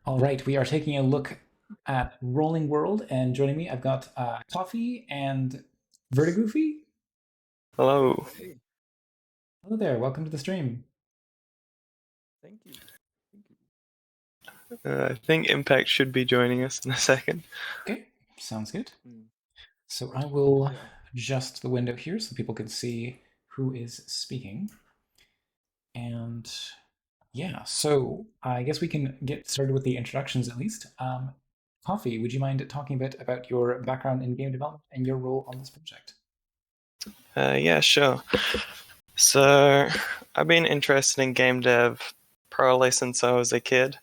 All right, we are taking a look at Rolling World, and joining me, I've got Coffee and Vertigoofy. Hello. Hey, Hello there, welcome to the stream. thank you. Thank you. I think Impact should be joining us in a second. Okay, sounds good. Mm, So I will yeah. adjust the window here so people can see who is speaking. And yeah, so I guess we can get started with the introductions at least. Coffee, would you mind talking a bit about your background in game development and your role on this project? Yeah, sure. So, I've been interested in game dev probably since I was a kid.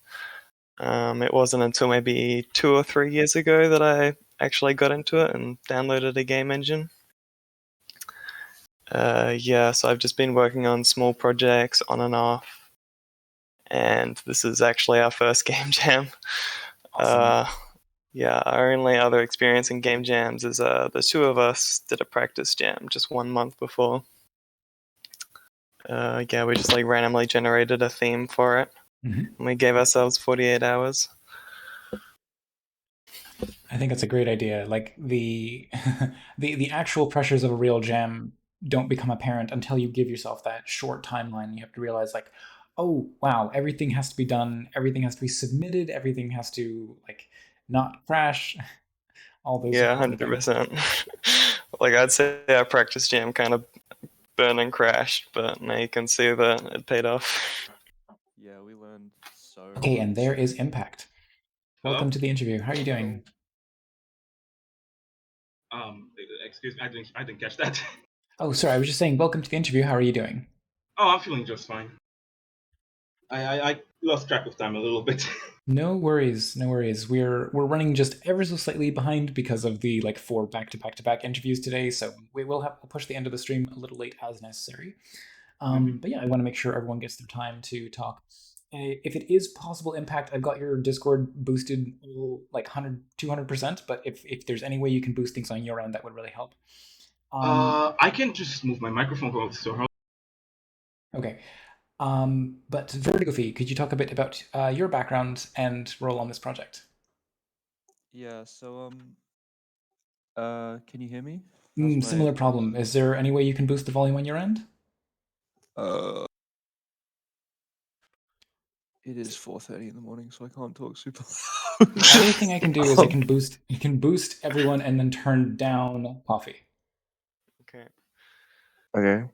It wasn't until maybe 2 or 3 years ago that I actually got into it and downloaded a game engine. Yeah, so I've just been working on small projects on and off, and this is actually our first game jam. Awesome. Yeah, our only other experience in game jams is the two of us did a practice jam just 1 month before. Yeah, we just like randomly generated a theme for it. Mhm. And we gave ourselves 48 hours. I think that's a great idea. Like the the actual pressures of a real jam don't become apparent until you give yourself that short timeline. You have to realize like, oh wow, everything has to be done, everything has to be submitted, everything has to like not crash, all those Yeah, important things. 100%. Like I'd say our practice jam kind of burned and crashed, but now you can see that it paid off. Yeah, we learned so Okay, and there much. is Impact. Hello? Welcome to the interview. How are you doing? Hello. Excuse me, I didn't catch that. Oh, sorry, I was just saying welcome to the interview. How are you doing? Oh, I'm feeling just fine. I lost track of time a little bit. No worries, no worries. We're running just ever so slightly behind because of the like four back-to-back-to-back interviews today, so we'll push the end of the stream a little late as necessary. Mhm. But yeah, I want to make sure everyone gets their time to talk. If it is possible, Impact, I've got your Discord boosted like 100, 200%, but if there's any way you can boost things on your end, that would really help. I can just move my microphone closer. So Okay. But Vertigo Fee, could you talk a bit about your background and role on this project? Yeah, so can you hear me? How's Mm, my similar audio? problem. Is there any way you can boost the volume on your end? Uh it is 4:30 in the morning, so I can't talk super loud. The other thing I can do is Um, I can boost everyone and then turn down coffee. Okay. okay.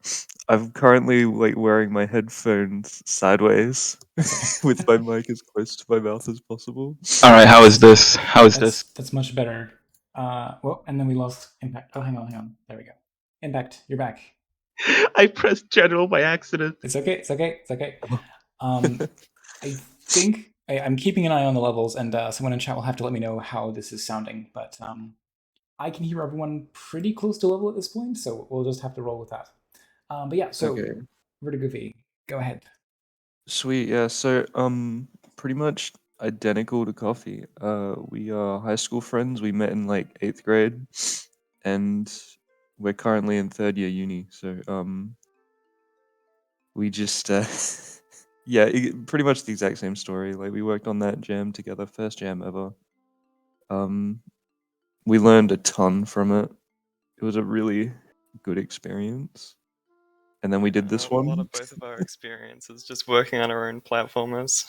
I'm currently like wearing my headphones sideways Okay. with my mic as close to my mouth as possible. all right, how is this? How is this? That's much better. Well, and then we lost Impact. Oh, hang on. There we go. Impact, you're back. I pressed general by accident. It's okay. It's okay. It's okay. I think I'm keeping an eye on the levels, and someone in chat will have to let me know how this is sounding. But I can hear everyone pretty close to level at this point, so we'll just have to roll with that. But yeah, so Okay. Vertigo V, go ahead. Sweet, yeah. So, pretty much identical to Coffee. We are high school friends. We met in like 8th grade, and we're currently in third year uni. So, we just, yeah, pretty much the exact same story. Like, we worked on that jam together, first jam ever. Um, we learned a ton from it. It was a really good experience. And then we did this A lot one. of both of our experiences just working on our own platformers,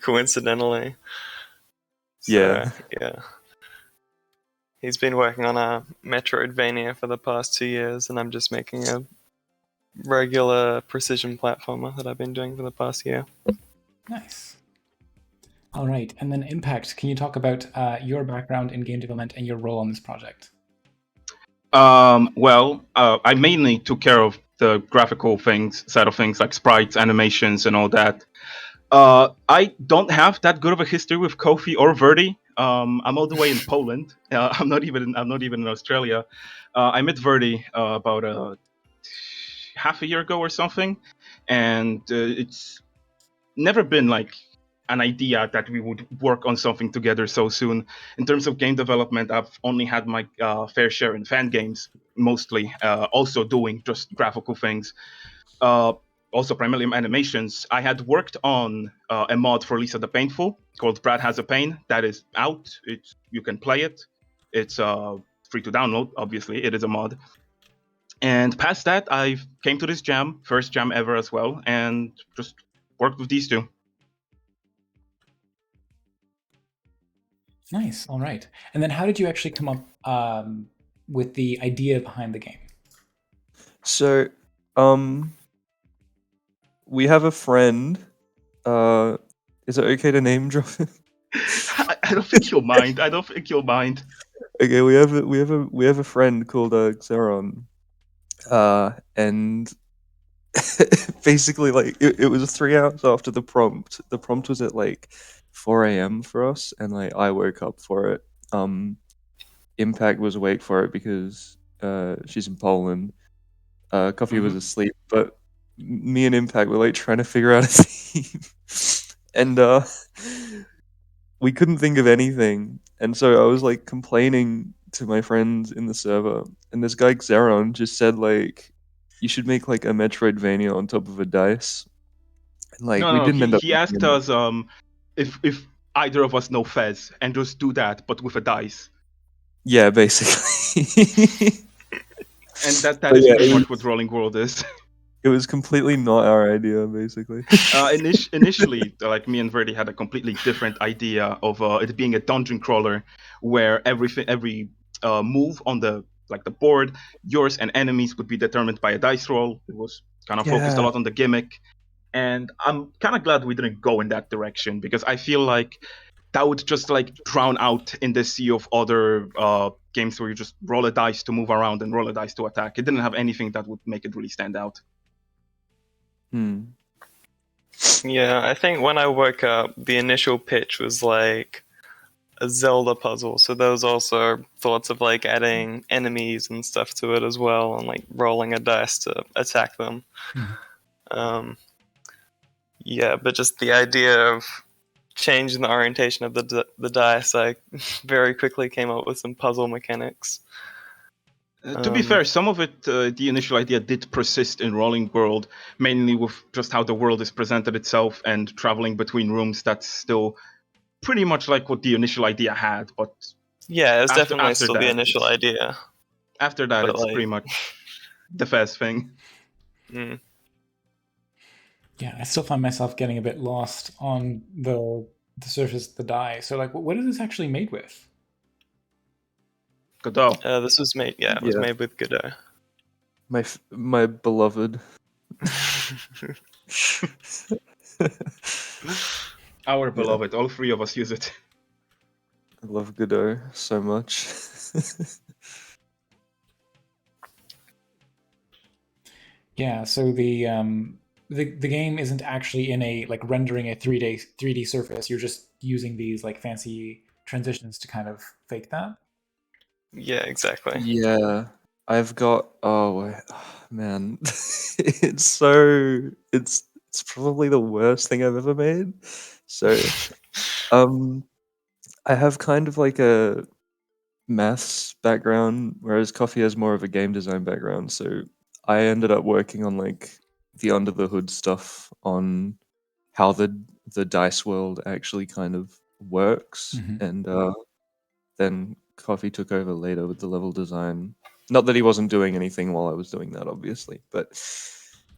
coincidentally. So, Yeah. yeah. He's been working on a Metroidvania for the past 2 years, and I'm just making a regular precision platformer that I've been doing for the past year. Nice. All right, and then Impact. Can you talk about your background in game development and your role on this project? I mainly took care of the graphical things, side of things like sprites, animations, and all that. I don't have that good of a history with Kofi or Verdi. I'm all the way in Poland. I'm not even in Australia. I met Verdi about half a year ago or something, and it's never been like an idea that we would work on something together so soon. In terms of game development, I've only had my fair share in fan games, mostly. Also doing just graphical things. Uh, also primarily animations, I had worked on a mod for Lisa the Painful called Brad Has a Pain that is out. You can play it. It's free to download. Obviously, it is a mod. And past that, I came to this jam, first jam ever as well, and just worked with these two. Nice. All right. And then how did you actually come up with the idea behind the game? So, we have a friend. Is it okay to name drop him? I don't think you'll mind. I don't think you'll mind. Okay, we have a friend called Xeron, and basically, like, it was 3 hours after the prompt. The prompt was at like 4 a.m. for us, and like I woke up for it. Impact was awake for it because she's in Poland. Coffee was asleep, but me and Impact were like trying to figure out a theme, and we couldn't think of anything. And so I was like complaining to my friends in the server, and this guy Xeron just said like, "You should make like a Metroidvania on top of a dice." And like No, we no, didn't end up he asked making it. us if either of us know Fez and just do that, but with a dice. Yeah, basically. And that But is yeah, pretty much what Rolling World is. it was completely not our idea, basically. Initially, like me and Verdi had a completely different idea of it being a dungeon crawler, where every move on the board, yours and enemies would be determined by a dice roll. It was kind of focused a Yeah. lot on the gimmick, and I'm kind of glad we didn't go in that direction because I feel like that would just like drown out in the sea of other games where you just roll a dice to move around and roll a dice to attack. It didn't have anything that would make it really stand out. Yeah, I think when I woke up, the initial pitch was like a Zelda puzzle. So there was also thoughts of like adding enemies and stuff to it as well, and like rolling a dice to attack them. Yeah, but just the idea of changing the orientation of the dice, I very quickly came up with some puzzle mechanics. To be fair, some of it, the initial idea did persist in Rolling World, mainly with just how the world is presented itself and traveling between rooms. That's still pretty much like what the initial idea had, but yeah, it's definitely after still the that, initial idea. After that, But it's like, pretty much the fast thing. Yeah, I still find myself getting a bit lost on the surface of the die. So, like, what is this actually made with? Godot. This was made, it was made with Godot. My beloved. Our beloved. All three of us use it. I love Godot so much. Yeah, so the game isn't actually in a like rendering a 3D surface. You're just using these like fancy transitions to kind of fake that. Yeah, exactly. Yeah, I've got. Man, it's probably the worst thing I've ever made. So, I have kind of like a maths background, whereas Coffee has more of a game design background. So I ended up working on like the under the hood stuff on how the dice world actually kind of works, and then Coffee took over later with the level design. Not that he wasn't doing anything while I was doing that, obviously, but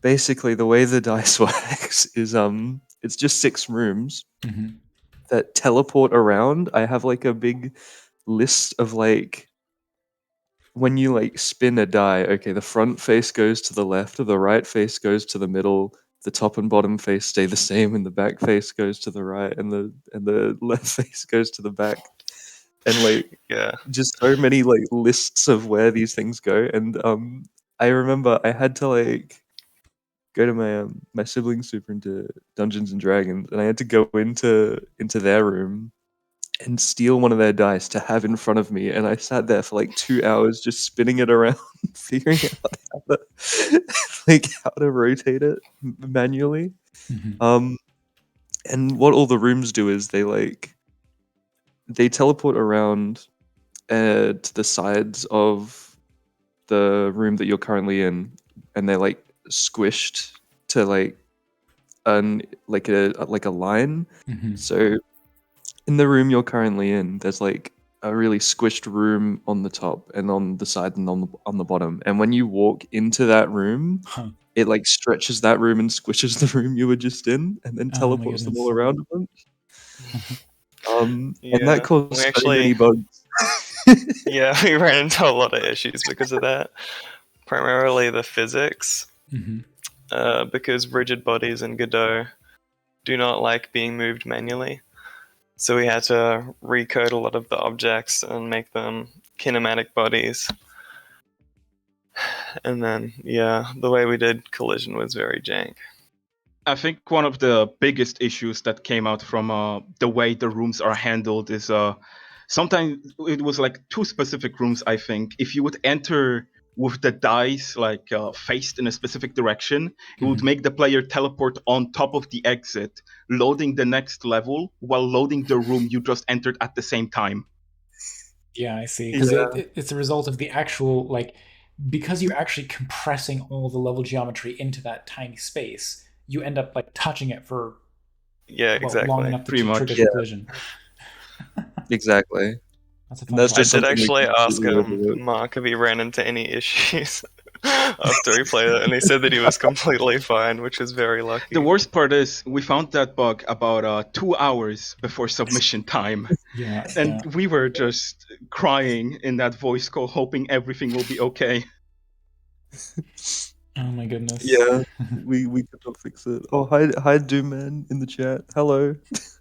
basically the way the dice works is it's just 6 rooms that teleport around. I have like a big list of like when you like spin a die, okay, the front face goes to the left, the right face goes to the middle, the top and bottom face stay the same, and the back face goes to the right, and the left face goes to the back. And like Yeah. just so many like lists of where these things go. And I remember I had to like go to my siblings super into Dungeons and Dragons, and I had to go into their room and steal one of their dice to have in front of me, and I sat there for like 2 hours just spinning it around, figuring out how to rotate it manually. And what all the rooms do is they teleport around to the sides of the room that you're currently in, and they're like squished to like a line. Mm-hmm. So in the room you're currently in, there's like a really squished room on the top and on the side and on the bottom. And when you walk into that room, Huh. it like stretches that room and squishes the room you were just in, and then Oh my teleports them all goodness. around a bunch. And that Yeah, caused we so actually, many bugs. yeah, we ran into a lot of issues because of that. Primarily the physics, Mm-hmm. because rigid bodies in Godot do not like being moved manually. So we had to recode a lot of the objects and make them kinematic bodies. And then, yeah, the way we did collision was very jank. I think one of the biggest issues that came out from the way the rooms are handled is sometimes it was like two specific rooms. I think if you would enter with the dice like faced in a specific direction, it would Mm-hmm. make the player teleport on top of the exit, loading the next level while loading the room you just entered at the same time. Yeah, I see. Because Yeah, it's a result of the actual, like, because you're actually compressing all the level geometry into that tiny space, you end up like touching it for, Yeah, well, long exactly. enough to Pretty trigger much. the yeah, collision. exactly. That's a And fun that's I just problem. did something we actually ask completely overlooked. Mark if he ran into any issues after he played it, and he said that he was completely fine, which is very The lucky. worst part is we found that bug about 2 hours before submission time. Yeah, And yeah. we were just crying in that voice call, hoping everything will be okay. Oh my goodness. Yeah, we could not fix it. Oh, hi Doom Man in the chat. Hello.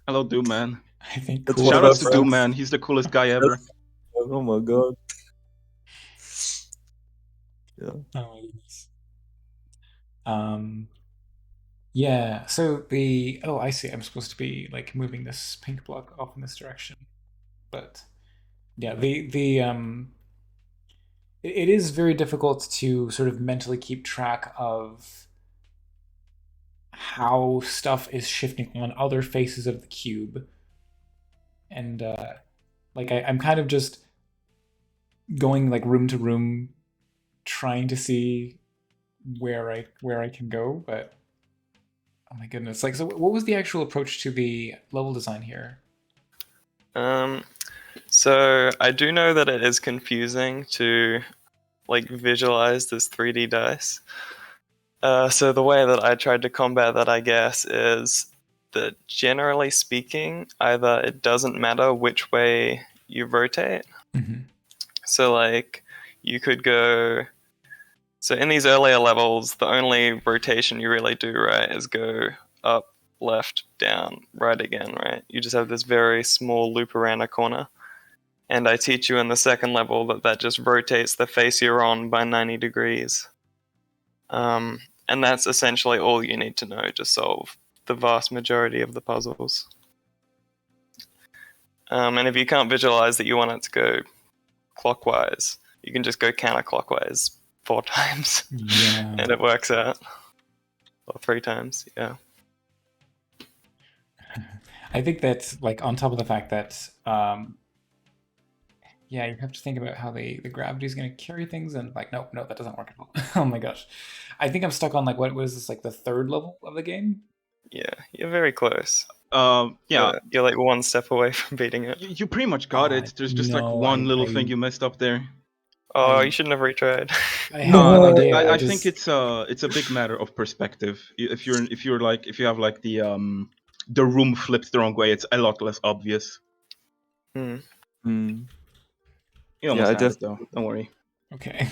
Hello, Doom Man. I think That's one of cool our Shoutouts to Doom friends. Man. He's the coolest guy ever. That's, oh my god. Yeah. Oh my goodness. Um, yeah. So the I see. I'm supposed to be like moving this pink block off in this direction, but yeah, it is very difficult to sort of mentally keep track of how stuff is shifting on other faces of the cube, and like I'm kind of just going like room to room, trying to see where I can go, but oh my goodness. Like, so what was the actual approach to the level design here? Um, so I do know that it is confusing to like visualize this 3D dice. So the way that I tried to combat that, I guess, is that generally speaking, either it doesn't matter which way you rotate. Mm-hmm. So like you could go. So in these earlier levels, the only rotation you really do, right, is go up, left, down, right again, right? You just have this very small loop around a corner. And I teach you in the second level that just rotates the face you're on by 90 degrees. And that's essentially all you need to know to solve the vast majority of the puzzles. And if you can't visualize that you want it to go clockwise, you can just go counterclockwise 4 times, Yeah. and it works out. Or 3 times, yeah. I think that's like on top of the fact that yeah, you have to think about how the gravity is going to carry things, and like no, that doesn't work at all. Oh my gosh, I think I'm stuck on like what is this, like the third level of the game? Yeah, you're very close. Yeah, You're like one step away from beating it. you pretty much got it. There's just like No, one little thing you messed up there. Oh, you I shouldn't have retried. I had no No, idea. I I think just it's a big matter of perspective. If you have like the room flipped the wrong way, it's a lot less obvious. Hmm. Hmm. You Yeah, almost I had it definitely. though. Don't worry. okay.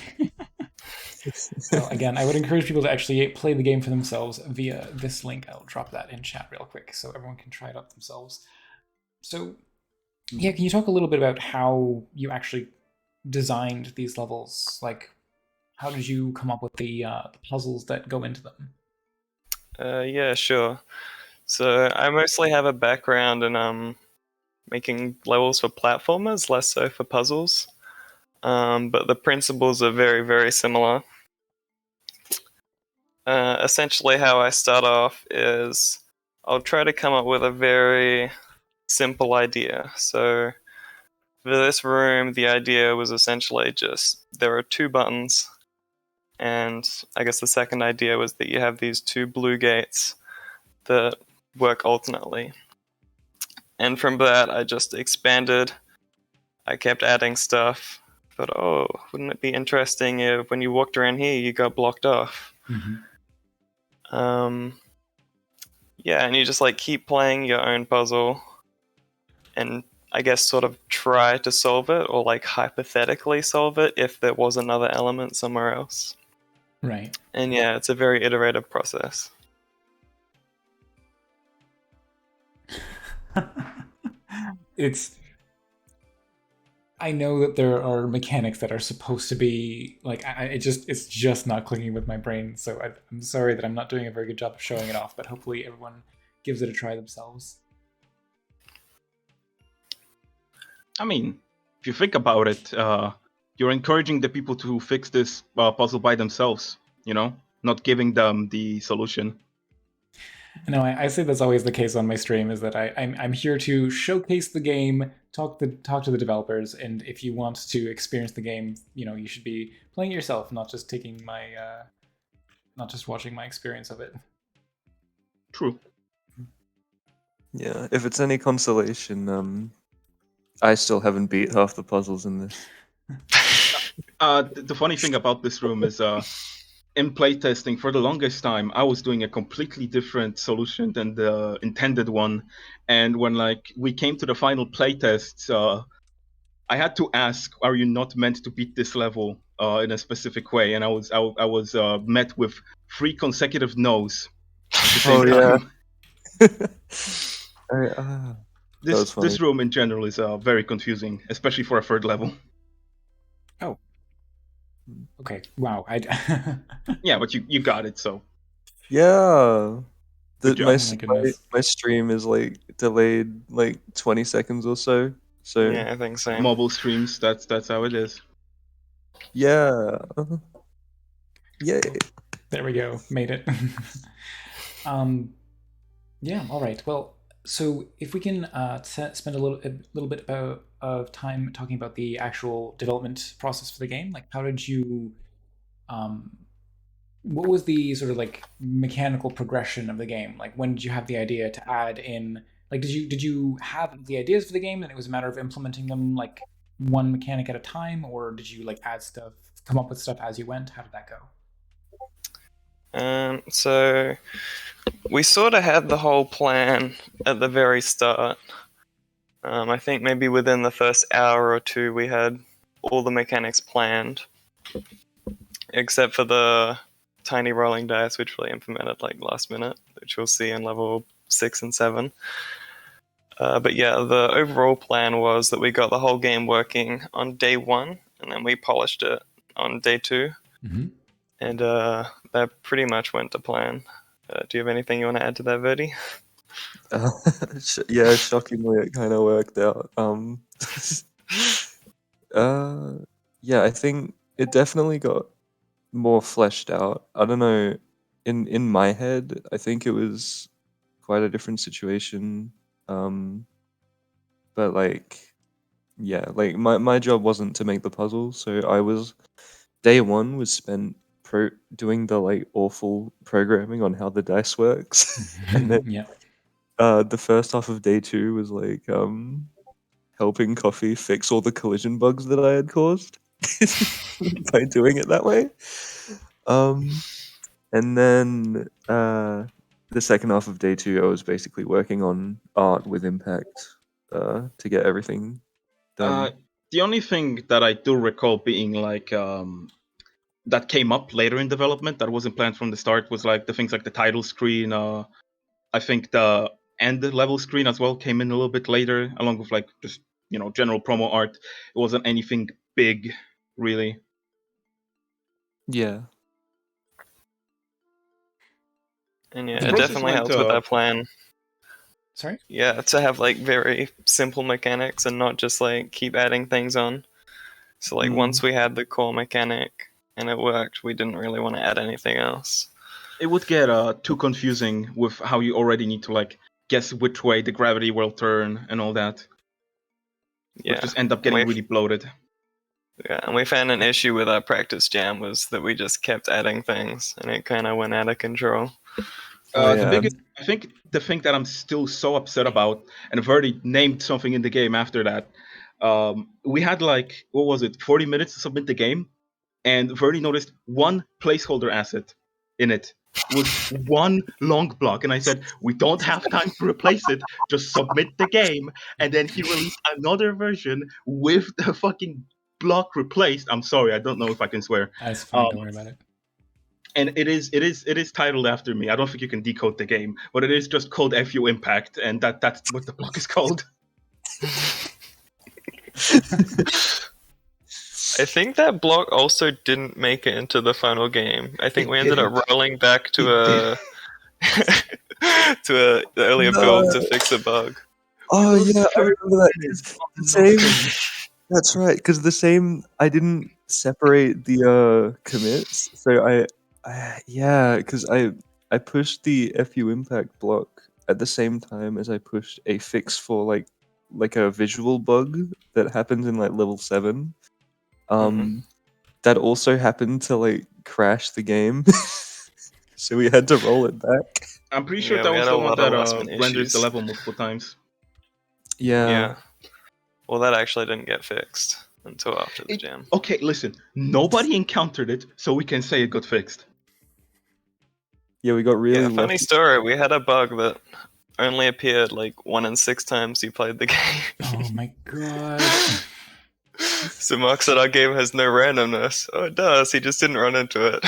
Well, again, I would encourage people to actually play the game for themselves via this link. I'll drop that in chat real quick so everyone can try it out themselves. So, yeah, can you talk a little bit about how you actually designed these levels? Like, how did you come up with the puzzles that go into them? Yeah, sure. So I mostly have a background in making levels for platformers, less so for puzzles. But the principles are very, very similar. Essentially, how I start off is I'll try to come up with a very simple idea. So for this room, the idea was essentially just there are 2 buttons. And I guess the second idea was that you have these two blue gates that work alternately. And from that, I just expanded. I kept adding stuff. But wouldn't it be interesting if when you walked around here, you got blocked off? Yeah, and you just like keep playing your own puzzle and I guess sort of try to solve it or like hypothetically solve it if there was another element somewhere else. Right. And yeah, it's a very iterative process. I know that there are mechanics that are supposed to be like it's just not clicking with my brain. So I'm sorry that I'm not doing a very good job of showing it off, but hopefully everyone gives it a try themselves. I mean, if you think about it, you're encouraging the people to fix this puzzle by themselves. Not giving them the solution. No, I say that's always the case on my stream. Is that I'm here to showcase the game, talk to the developers, and if you want to experience the game, you should be playing it yourself, not just taking not just watching my experience of it. True. Yeah, if it's any consolation, I still haven't beat half the puzzles in this. The funny thing about this room is, in playtesting, for the longest time, I was doing a completely different solution than the intended one. And when we came to the final playtests, I had to ask, "Are you not meant to beat this level in a specific way?" And I was met with 3 consecutive no's at the same time. That was funny. This room in general is very confusing, especially for a third level. Oh. Okay. Wow. Yeah, but you got it. So Yeah. Good job. Oh my goodness. My stream is like delayed like 20 seconds or so. So Yeah, I think so. mobile streams, that's how it is. yeah. Yay. There we go. Made it. Yeah. All right. Well, so if we can spend a little bit of time talking about the actual development process for the game, like how did you, what was the sort of like mechanical progression of the game? Like when did you have the idea to add in? Like did you have the ideas for the game and it was a matter of implementing them like one mechanic at a time, or did you like add stuff, come up with stuff as you went? How did that go? So we sort of had the whole plan at the very start. I think maybe within the first hour or two we had all the mechanics planned, except for the tiny rolling dice, which we implemented like last minute, which we'll see in level 6 and 7. But yeah, the overall plan was that we got the whole game working on day 1, and then we polished it on day 2. Mm-hmm. And that pretty much went to plan. Do you have anything you want to add to that, Verdi? Yeah, shockingly, it kind of worked out. Yeah, I think it definitely got more fleshed out. I don't know. In my head, I think it was quite a different situation. But like, yeah, like my job wasn't to make the puzzle, so day 1 was spent doing the like awful programming on how the dice works, and then Yeah. the first half of day 2 was like helping Coffee fix all the collision bugs that I had caused by doing it that way. And then the second half of day 2, I was basically working on art with impact to get everything done. The only thing that I do recall being like that came up later in development that wasn't planned from the start was like the things like the title screen. I think the end level screen as well came in a little bit later, along with like just general promo art. It wasn't anything big, really. Yeah. And yeah, The it process definitely went, helps with that plan. Sorry? Yeah, to have like very simple mechanics and not just like keep adding things on. So like once we had the core mechanic and it worked, we didn't really want to add anything else. It would get too confusing with how you already need to like guess which way the gravity will turn and all that. It Yeah. would just end up getting really bloated. Yeah, and we found an issue with our practice jam was that we just kept adding things, and it kind of went out of control. Oh The yeah. biggest, I think, the thing that I'm still so upset about, and I've already named something in the game after that. We had like, what was it, 40 minutes to submit the game, and Verdi noticed one placeholder asset in it was one long block, and I said, "We don't have time to replace it. Just submit the game." And then he released another version with the fucking block replaced. I'm sorry, I don't know if I can swear. That's Um, fine. Don't worry about it. and it is titled after me. I don't think you can decode the game, but it is just called FU Impact, and that's what the block is called. I think that block also didn't make it into the final game. I think It we ended up didn't. rolling back to It did. a to a the earlier build to fix a bug. Oh It was yeah, I 30 remember that. 'Cause minutes the of same. nothing. That's right. Because the same. I didn't separate the commits, so yeah. Because I pushed the FU impact block at the same time as I pushed a fix for like a visual bug that happens in like level 7. Mhm. That also happened to like crash the game, so we had to roll it back. I'm pretty sure Yeah, that we was had the a one lot of that last minute renders the issues. level multiple times. Yeah. Yeah. Well, that actually didn't get fixed until after the jam. Okay, listen. Nobody encountered it, so we can say it got fixed. Yeah, we got really Yeah, funny lucky. story. We had a bug that only appeared like 1 in 6 times you played the game. Oh my god. So Mark said our game has no randomness. Oh, it does. He just didn't run into it.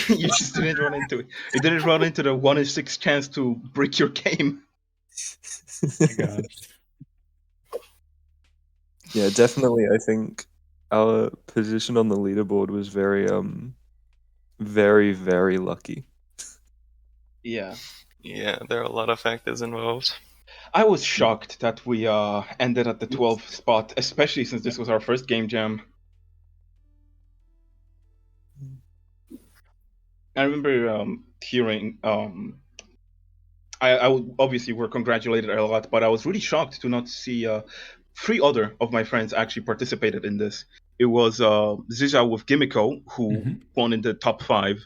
You just didn't run into it. You didn't run into the 1 in 6 chance to break your game. My god. Yeah, definitely. I think our position on the leaderboard was very, very lucky. Yeah. Yeah, there are a lot of factors involved. I was shocked that we ended at the 12th spot, especially since this was our first game jam. I remember hearing obviously were congratulated a lot, but I was really shocked to not see three other of my friends actually participated in this. It was Zizha with Gimiko, who Mhm. won in the top 5.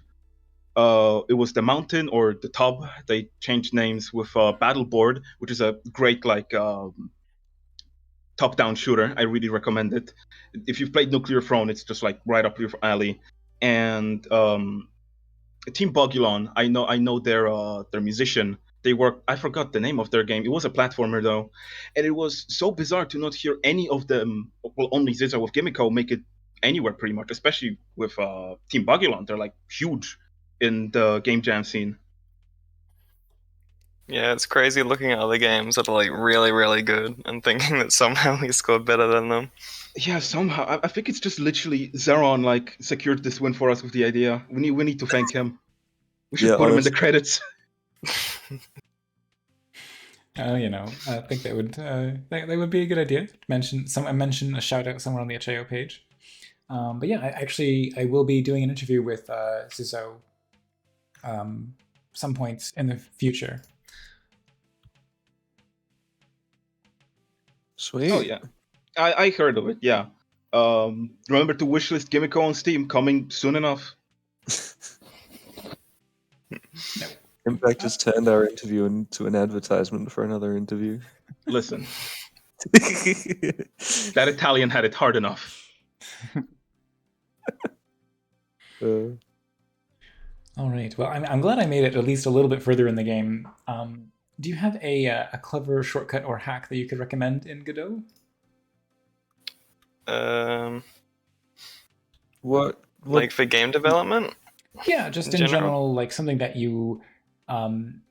It was the Mountain or the Tub. They changed names with Battleboard, which is a great like top-down shooter. I really recommend it. If you've played Nuclear Throne, it's just like right up your alley. And Team Bogulon, I know their musician. They work. I forgot the name of their game. It was a platformer though, and it was so bizarre to not hear any of them. Well, only Zizza with Gimiko make it anywhere pretty much, especially with Team Bogulon. They're like huge in the game jam scene. Yeah, it's crazy looking at other games that are like really, really good and thinking that somehow we scored better than them. Yeah, somehow I think it's just literally Zeron like secured this win for us with the idea. We need to thank him. We should Yeah, put him in the honestly. credits. I think that would be a good idea. Mention a shout out somewhere on the HIO page. But yeah, I will be doing an interview with Zizo some points in the future. Sweet. Oh yeah, I heard of it. Yeah. Remember to wishlist Gimmico on Steam, coming soon enough. No. Impact just turned our interview into an advertisement for another interview. Listen, that Italian had it hard enough. Uh, All right. Well, I'm glad I made it at least a little bit further in the game. Do you have a clever shortcut or hack that you could recommend in Godot? Um, what? like for game development? Yeah, just In in general? general, like something that you, um,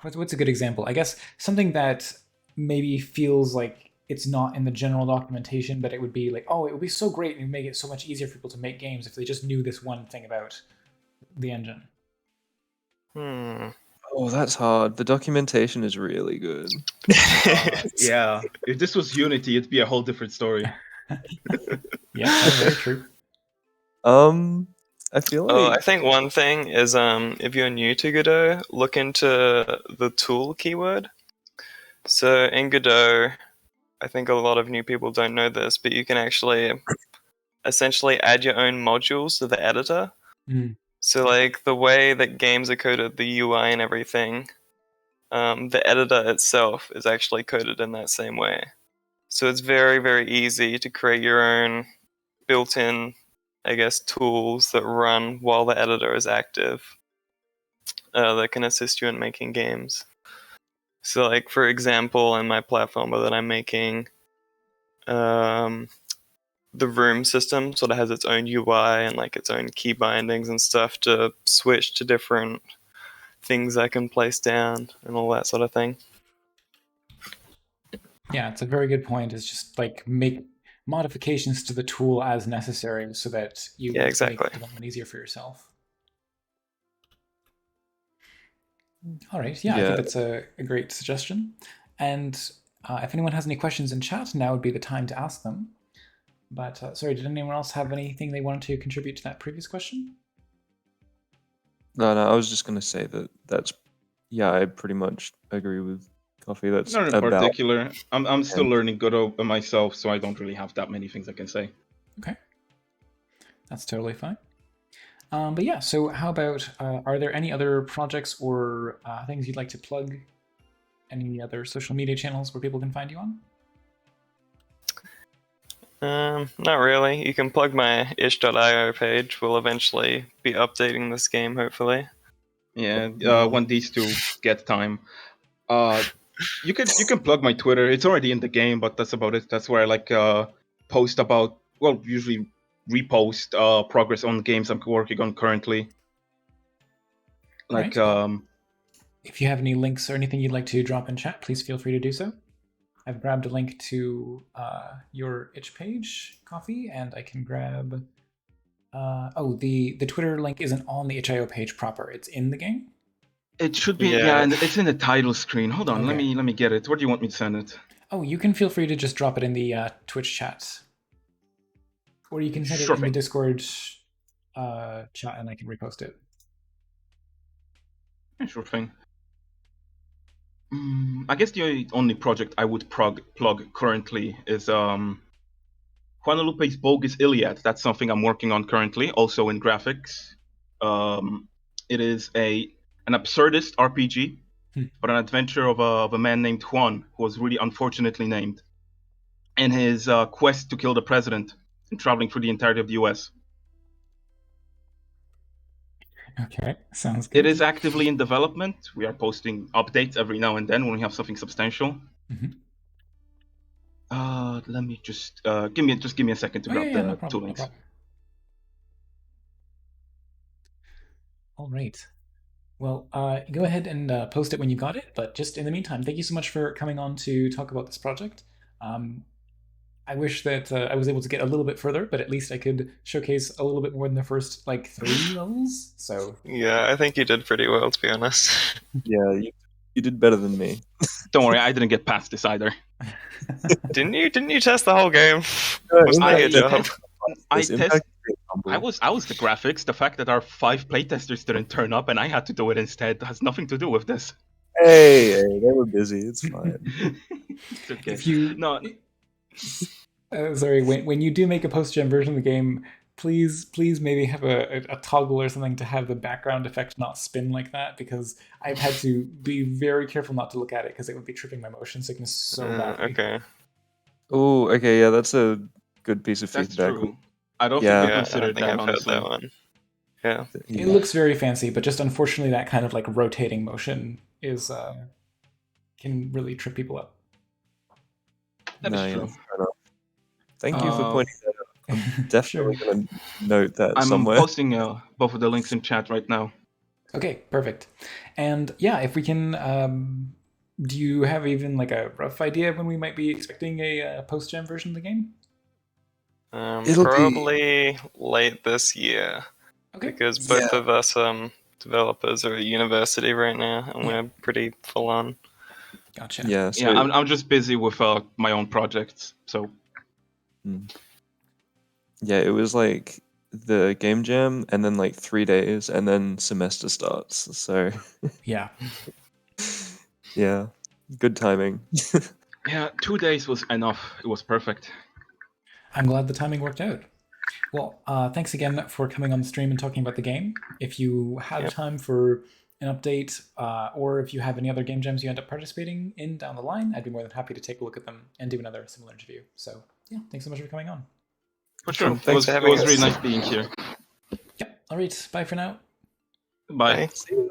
what's a good example? I guess something that maybe feels like it's not in the general documentation, but it would be like, oh, it would be so great and make it so much easier for people to make games if they just knew this one thing about the engine. Hmm. Oh, that's hard. The documentation is really good. Yeah, if this was Unity, it'd be a whole different story. Yeah, no, very true. I feel Oh, like I think one thing is if you're new to Godot, look into the tool keyword. So in Godot, I think a lot of new people don't know this, but you can actually essentially add your own modules to the editor. Mm. So like the way that games are coded, the UI and everything, the editor itself is actually coded in that same way. So it's very, very easy to create your own built-in, I guess, tools that run while the editor is active, that can assist you in making games. So like, for example, in my platformer that I'm making, the room system sort of has its own UI and like its own key bindings and stuff to switch to different things I can place down and all that sort of thing. Yeah, it's a very good point. It's just like make modifications to the tool as necessary so that you Yeah, exactly. make development easier for yourself. All right, yeah, I think that's a great suggestion. And if anyone has any questions in chat, now would be the time to ask them. But sorry, did anyone else have anything they wanted to contribute to that previous question? No, I was just gonna say that's I pretty much agree with Coffee. That's Not in about particular. I'm still and learning Godot myself, so I don't really have that many things I can say. Okay, that's totally fine. But yeah, so how about, are there any other projects or things you'd like to plug? Any other social media channels where people can find you on? Not really. You can plug my itch.io page. We'll eventually be updating this game, hopefully. Yeah, when these two get time. You can plug my Twitter. It's already in the game, but that's about it. That's where I like post about, well, usually repost progress on games I'm working on currently. Like Right. If you have any links or anything you'd like to drop in chat, please feel free to do so. I've grabbed a link to your itch page, Coffee, and I can grab. The Twitter link isn't on the itch.io page proper. It's in the game. it should be, Yeah. and it's in the title screen. Hold on, let Okay. me get it. Where do you want me to send it? Oh, you can feel free to just drop it in the Twitch chat, or you can send it Sure in the thing. Discord chat, and I can repost it. Yeah, sure thing. I guess the only project I would plug currently is Guadalupe's Bogus Iliad. That's something I'm working on currently, also in graphics. It is an absurdist RPG, but an adventure of a man named Juan, who was really unfortunately named, in his quest to kill the president and traveling through the entirety of the U.S. Okay, sounds It good. is actively in development. We are posting updates every now and then when we have something substantial. Mm-hmm. Let me just give me a second to grab Yeah, no the two problem, no links. problem. All right. Well, go ahead and post it when you got it. But just in the meantime, thank you so much for coming on to talk about this project. I wish that I was able to get a little bit further, but at least I could showcase a little bit more than the first like 3 levels. So Yeah, I think you did pretty well, to be honest. yeah, you did better than me. Don't worry, I didn't get past this either. Didn't you test the whole game? No, Wasn't that your job? I Impact test. is pretty humble. I was the graphics. The fact that our 5 playtesters didn't turn up and I had to do it instead has nothing to do with this. Hey, they were busy. It's fine. It's okay. if you No, sorry, when you do make a post-gen version of the game, please maybe have a toggle or something to have the background effect not spin like that, because I've had to be very careful not to look at it because it would be tripping my motion sickness so badly. Okay. Oh, okay, yeah, that's a good piece of that's feedback. true. I don't Yeah. think we Yeah, I considered think that, I've honestly. heard that one. Yeah. It looks very fancy, but just unfortunately that kind of like rotating motion is can really trip people up. That is true. Fair enough. Thank you for pointing that out. I'm definitely Sure. going to note that I'm somewhere. posting both of the links in chat right now. Okay, perfect. And yeah, if we can, do you have even like a rough idea of when we might be expecting a post-gen version of the game? It'll be- Probably late this year, Okay. because both of us developers are at university right now, and Yeah. we're pretty full on. Gotcha. Yeah, so Yeah, I'm just busy with my own projects. So yeah, it was like the game jam and then like 3 days and then semester starts. So Yeah. yeah, good timing. yeah, 2 days was enough. It was perfect. I'm glad the timing worked out. Well, thanks again for coming on the stream and talking about the game. If you have Yep. time for an update, or if you have any other game jams you end up participating in down the line, I'd be more than happy to take a look at them and do another similar interview. So, yeah, thanks so much for coming on. For sure. Cool. It Thanks was, for it having was us. really nice being here. Yep. All right. Bye for now. Bye. Bye. See you.